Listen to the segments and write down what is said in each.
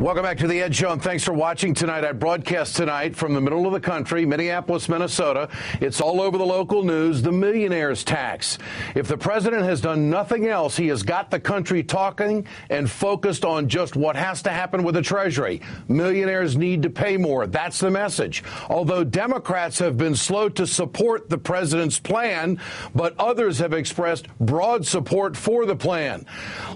Welcome back to The Ed Show, and thanks for watching tonight. I broadcast tonight from the middle of the country, Minneapolis, Minnesota. It's all over the local news, the millionaire's tax. If the president has done nothing else, he has got the country talking and focused on just what has to happen with the Treasury. Millionaires need to pay more. That's the message. Although Democrats have been slow to support the president's plan, but others have expressed broad support for the plan.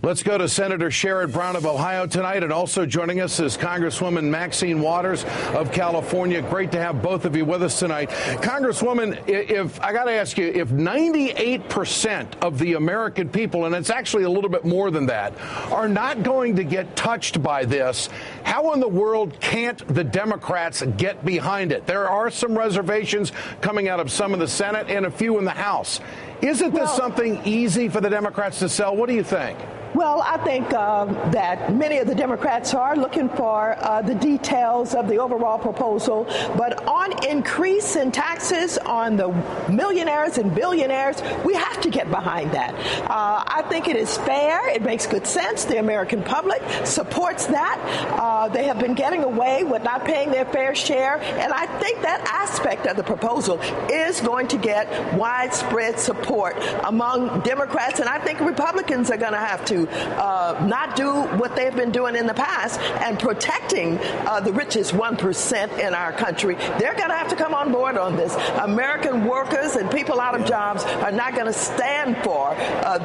Let's go to Senator Sherrod Brown of Ohio tonight, and also joining us is Congresswoman Maxine Waters of California. Great to have both of you with us tonight. Congresswoman, if I got to ask you, if 98% of the American people, and it's actually a little bit more than that, are not going to get touched by this, how in the world can't the Democrats get behind it? There are some reservations coming out of some in the Senate and a few in the House. Isn't this something easy for the Democrats to sell? What do you think? Well, I think that many of the Democrats are looking for the details of the overall proposal. But on increase in taxes on the millionaires and billionaires, we have to get behind that. I think it is fair. It makes good sense. The American public supports that. They have been getting away with not paying their fair share. And I think that aspect of the proposal is going to get widespread support among Democrats. And I think Republicans are going to have to not do what they've been doing in the past and protecting the richest 1% in our country. They're going to have to come on board on this. American workers and people out of jobs are not going to stand for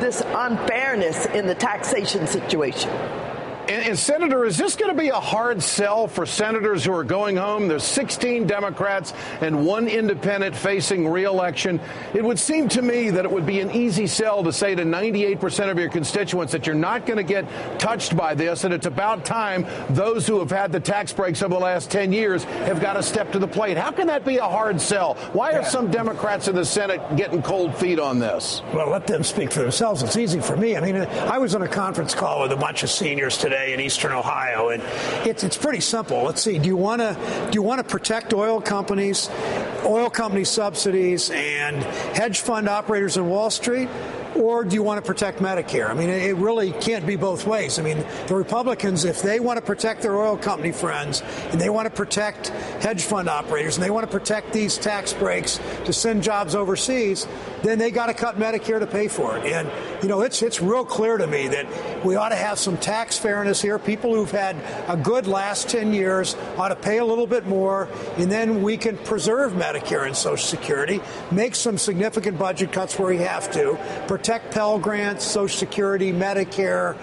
this unfairness in the taxation situation. And Senator, is this going to be a hard sell for senators who are going home? There's 16 Democrats and one independent facing re-election. It would seem to me that it would be an easy sell to say to 98% of your constituents that you're not going to get touched by this, and it's about time those who have had the tax breaks over the last 10 years have got to step to the plate. How can that be a hard sell? Why are some Democrats in the Senate getting cold feet on this? Well, let them speak for themselves. It's easy for me. I mean, I was on a conference call with a bunch of seniors today in Eastern Ohio, and it's pretty simple. Let's see. Do you want to protect oil company subsidies and hedge fund operators in Wall Street? Or do you want to protect Medicare? I mean, it really can't be both ways. I mean, the Republicans, if they want to protect their oil company friends and they want to protect hedge fund operators and they want to protect these tax breaks to send jobs overseas, then they got to cut Medicare to pay for it. And, you know, it's real clear to me that we ought to have some tax fairness here. People who've had a good last 10 years ought to pay a little bit more, and then we can preserve Medicare and Social Security, make some significant budget cuts where we have to, protect Pell Grants, Social Security, Medicare,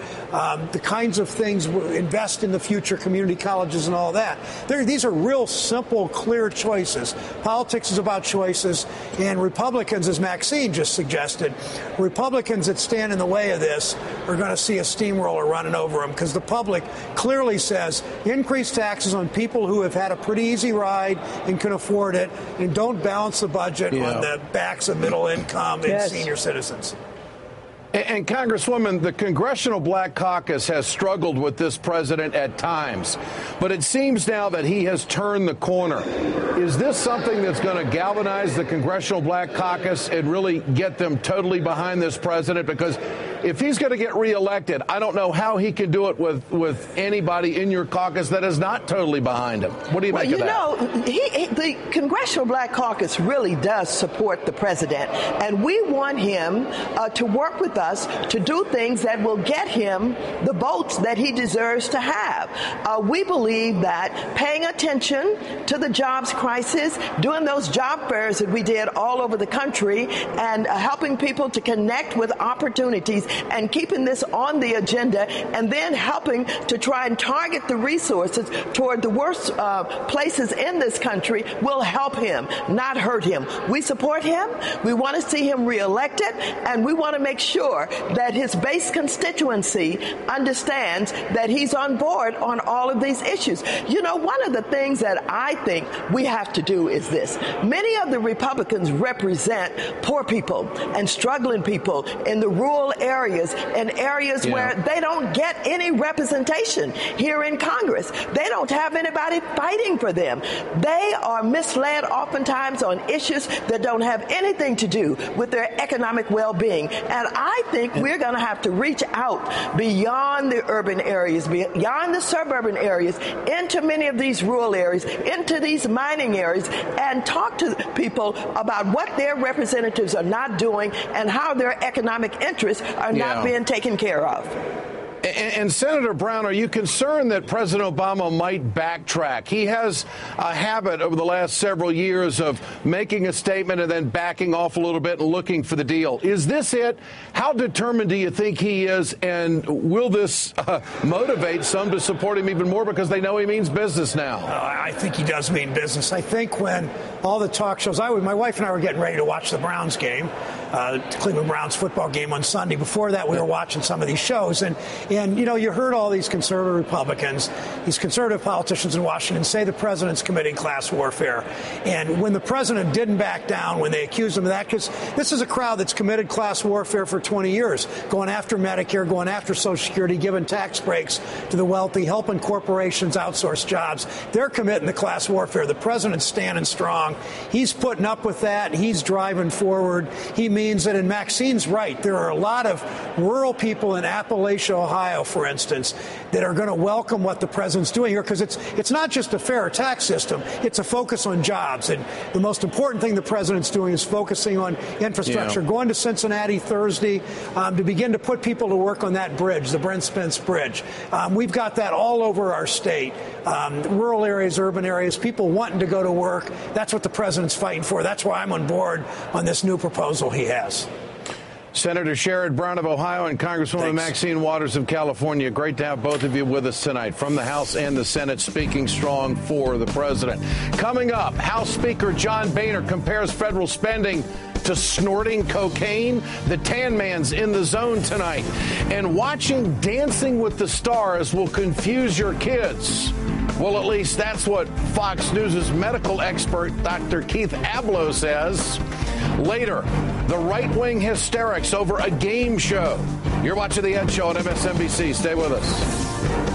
the kinds of things, invest in the future community colleges and all that. These are real simple, clear choices. Politics is about choices, and Republicans, as Maxine just suggested, Republicans that stand in the way of this are going to see a steamroller running over them because the public clearly says increase taxes on people who have had a pretty easy ride and can afford it, and don't balance the budget on the backs of middle income and senior citizens. And Congresswoman, the Congressional Black Caucus has struggled with this president at times, but it seems now that he has turned the corner. Is this something that's going to galvanize the Congressional Black Caucus and really get them totally behind this president? Because if he's going to get reelected, I don't know how he can do it with anybody in your caucus that is not totally behind him. What do you make of that? The Congressional Black Caucus really does support the president, and we want him to work with us to do things that will get him the votes that he deserves to have. We believe that paying attention to the jobs crisis, doing those job fairs that we did all over the country, and helping people to connect with opportunities and keeping this on the agenda, and then helping to try and target the resources toward the worst places in this country will help him, not hurt him. We support him. We want to see him reelected, and we want to make sure that his base constituency understands that he's on board on all of these issues. You know, one of the things that I think we have to do is this. Many of the Republicans represent poor people and struggling people in the rural areas areas and areas where they don't get any representation here in Congress. They don't have anybody fighting for them. They are misled oftentimes on issues that don't have anything to do with their economic well-being. And I think we're going to have to reach out beyond the urban areas, beyond the suburban areas, into many of these rural areas, into these mining areas, and talk to people about what their representatives are not doing and how their economic interests are not being taken care of. And Senator Brown, are you concerned that President Obama might backtrack? He has a habit over the last several years of making a statement and then backing off a little bit and looking for the deal. Is this it? How determined do you think he is? And will this motivate some to support him even more because they know he means business now? I think he does mean business. I think when all the talk shows, my wife and I were getting ready to watch the Browns game, the Cleveland Browns football game on Sunday. Before that, we were watching some of these shows. And you know, you heard all these conservative Republicans, these conservative politicians in Washington say the president's committing class warfare. And when the president didn't back down, when they accused him of that, because this is a crowd that's committed class warfare for 20 years, going after Medicare, going after Social Security, giving tax breaks to the wealthy, helping corporations outsource jobs. They're committing the class warfare. The president's standing strong. He's putting up with that. He's driving forward. He means it. And Maxine's right. There are a lot of rural people in Appalachia, Ohio, for instance, that are going to welcome what the president's doing here, because it's not just a fair tax system. It's a focus on jobs. And the most important thing the president's doing is focusing on infrastructure. Going to Cincinnati Thursday to begin to put people to work on that bridge, the Brent Spence Bridge. We've got that all over our state. Rural areas, urban areas, people wanting to go to work. That's what the president's fighting for. That's why I'm on board on this new proposal he has. Senator Sherrod Brown of Ohio and Congresswoman Maxine Waters of California. Great to have both of you with us tonight from the House and the Senate, speaking strong for the president. Coming up, House Speaker John Boehner compares federal spending to snorting cocaine. The Tan Man's in the zone tonight. And watching Dancing with the Stars will confuse your kids. Well, at least that's what Fox News' medical expert, Dr. Keith Abloh, says. Later, the right-wing hysterics over a game show. You're watching The Ed Show on MSNBC. Stay with us.